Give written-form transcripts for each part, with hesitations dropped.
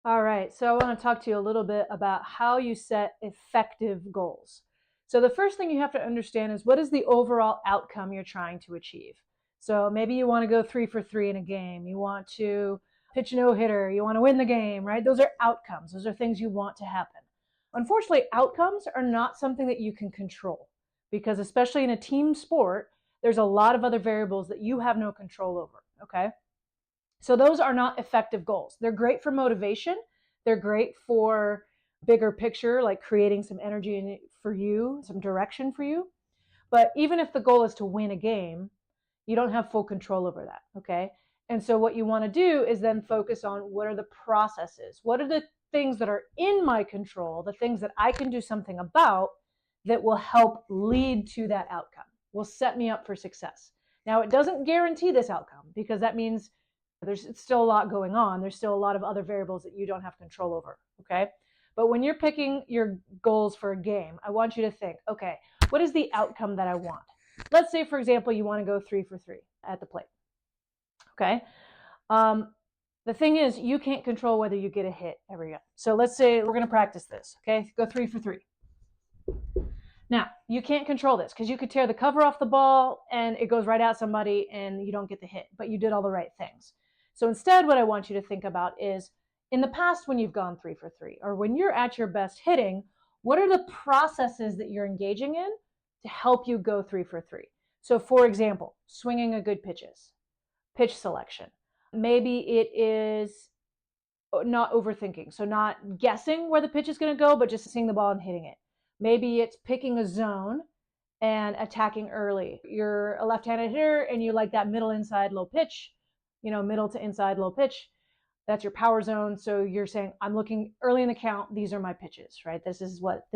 All right, so I want to talk to you a little bit about how you set effective goals. So, the first thing you have to understand is what is the overall outcome you're trying to achieve. So, maybe you want to go 3 for 3 in a game, you want to pitch a no hitter, you want to win the game, right? Those are outcomes, those are things you want to happen. Unfortunately, outcomes are not something that you can control because, especially in a team sport, there's a lot of other variables that you have no control over, okay? So those are not effective goals. They're great for motivation. They're great for bigger picture, like creating some energy for you, some direction for you. But even if the goal is to win a game, you don't have full control over that. Okay. And so what you want to do is then focus on what are the processes? What are the things that are in my control, the things that I can do something about that will help lead to that outcome, will set me up for success. Now, it doesn't guarantee this outcome because that means there's still a lot going on. There's still a lot of other variables that you don't have control over. Okay. But when you're picking your goals for a game, I want you to think, okay, what is the outcome that I want? Let's say, for example, you want to go 3 for 3 at the plate. Okay. Um, the thing is, you can't control whether you get a hit every game. So let's say we're going to practice this. Okay. Go 3 for 3. Now, you can't control this because you could tear the cover off the ball and it goes right at somebody and you don't get the hit, but you did all the right things. So instead, what I want you to think about is in the past when you've gone 3 for 3 or when you're at your best hitting, what are the processes that you're engaging in to help you go 3 for 3? So, for example, swinging a good pitches, pitch selection. Maybe it is not overthinking. So, not guessing where the pitch is going to go, but just seeing the ball and hitting it. Maybe it's picking a zone and attacking early. You're a left-handed hitter and you like that middle inside low pitch, middle to inside low pitch. That's your power zone. So you're saying, I'm looking early in the count. These are my pitches, right? This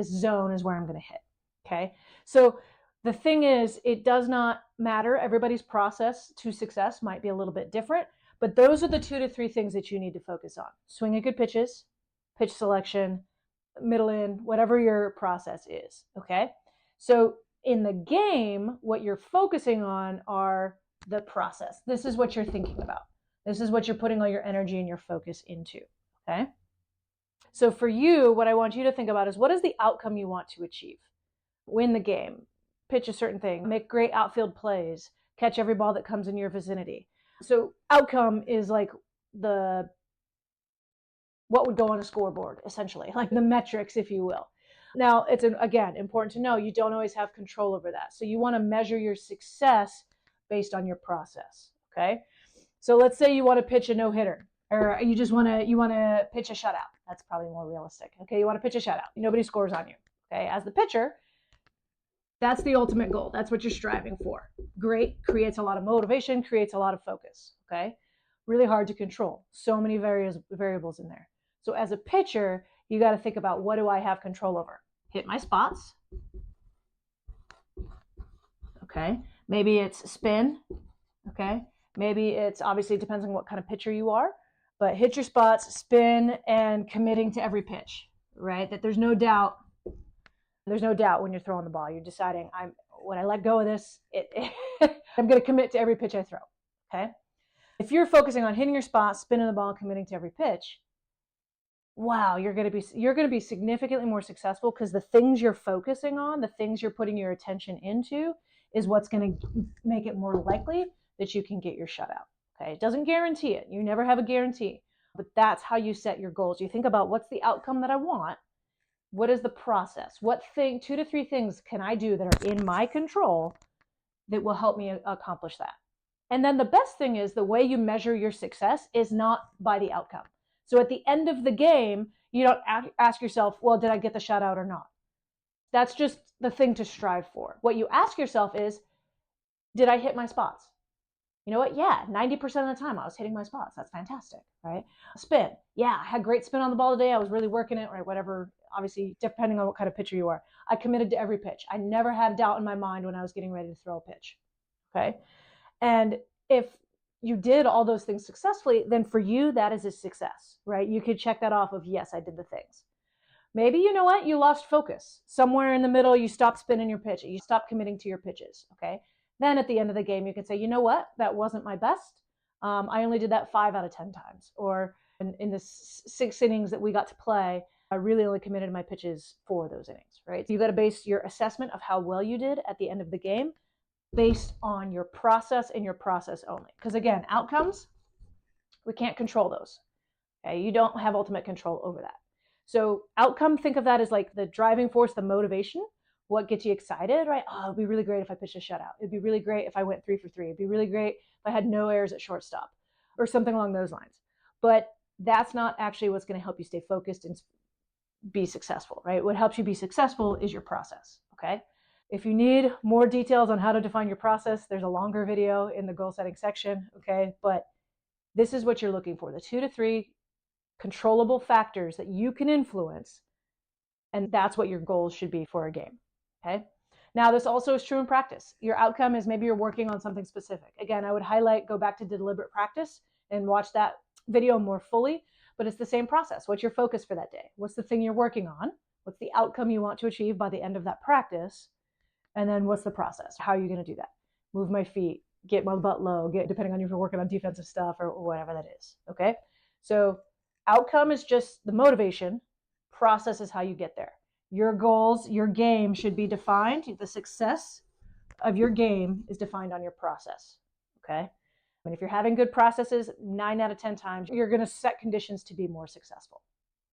zone is where I'm going to hit. Okay. So the thing is, it does not matter. Everybody's process to success might be a little bit different, but those are the 2 to 3 things that you need to focus on. Swing a good pitches, pitch selection, middle in, whatever your process is. Okay. So in the game, what you're focusing on are the process. This is what you're thinking about. This is what you're putting all your energy and your focus into. Okay. So for you, what I want you to think about is what is the outcome you want to achieve? Win the game, pitch a certain thing, make great outfield plays, catch every ball that comes in your vicinity. So outcome is like the what would go on a scoreboard, essentially, like the metrics, if you will. Now, it's again important to know you don't always have control over that. So you want to measure your success based on your process. Okay. So let's say you want to pitch a no hitter, or you want to pitch a shutout. That's probably more realistic. Okay, you want to pitch a shutout. Nobody scores on you. Okay, as the pitcher, that's the ultimate goal. That's what you're striving for. Great, creates a lot of motivation, creates a lot of focus. Okay, really hard to control. So many variables in there. So as a pitcher, you got to think about what do I have control over? Hit my spots. Okay, maybe it's spin. Okay, maybe it's obviously it depends on what kind of pitcher you are, but hit your spots, spin, and committing to every pitch. Right, that there's no doubt. There's no doubt when you're throwing the ball. You're deciding when I let go of this, I'm going to commit to every pitch I throw. Okay, if you're focusing on hitting your spot, spinning the ball, and committing to every pitch, wow, you're going to be significantly more successful because the things you're focusing on, the things you're putting your attention into, is what's going to make it more likely that you can get your shutout. Okay, it doesn't guarantee it. You never have a guarantee, but that's how you set your goals. You think about what's the outcome that I want. What is the process? What 2 to 3 things can I do that are in my control that will help me accomplish that? And then the best thing is the way you measure your success is not by the outcome. So at the end of the game, you don't ask yourself, well, did I get the shutout or not? That's just the thing to strive for. What you ask yourself is, did I hit my spots? You know what? Yeah, 90% of the time I was hitting my spots. That's fantastic, right? Spin. Yeah, I had great spin on the ball today. I was really working it, right? Whatever, obviously, depending on what kind of pitcher you are. I committed to every pitch. I never had doubt in my mind when I was getting ready to throw a pitch, okay? And if you did all those things successfully, then for you, that is a success, right? You could check that off of, yes, I did the things. Maybe, you know what, you lost focus. Somewhere in the middle, you stopped spinning your pitch. You stopped committing to your pitches, okay? Then at the end of the game, you can say, you know what, that wasn't my best. I only did that 5 out of 10 times. Or And in the 6 innings that we got to play, I really only committed my pitches for those innings, right? So you got to base your assessment of how well you did at the end of the game based on your process and your process only. Because again, outcomes, we can't control those. Okay? You don't have ultimate control over that. So outcome, think of that as like the driving force, the motivation, what gets you excited, right? Oh, it'd be really great if I pitched a shutout. It'd be really great if I went 3 for 3. It'd be really great if I had no errors at shortstop or something along those lines. But that's not actually what's going to help you stay focused and be successful, right? What helps you be successful is your process, okay? If you need more details on how to define your process, there's a longer video in the goal setting section, okay? But this is what you're looking for, the 2 to 3 controllable factors that you can influence, and that's what your goals should be for a game, okay? Now, this also is true in practice. Your outcome is maybe you're working on something specific. Again, I would highlight, go back to deliberate practice and watch that video more fully, but it's the same process. What's your focus for that day? What's the thing you're working on? What's the outcome you want to achieve by the end of that practice? And then what's the process? How are you going to do that? Move my feet, get my butt low, depending on if you're working on defensive stuff or whatever that is, okay? So outcome is just the motivation. Process is how you get there. Your goals, your game should be defined. The success of your game is defined on your process, okay? And if you're having good processes, 9 out of 10 times, you're going to set conditions to be more successful.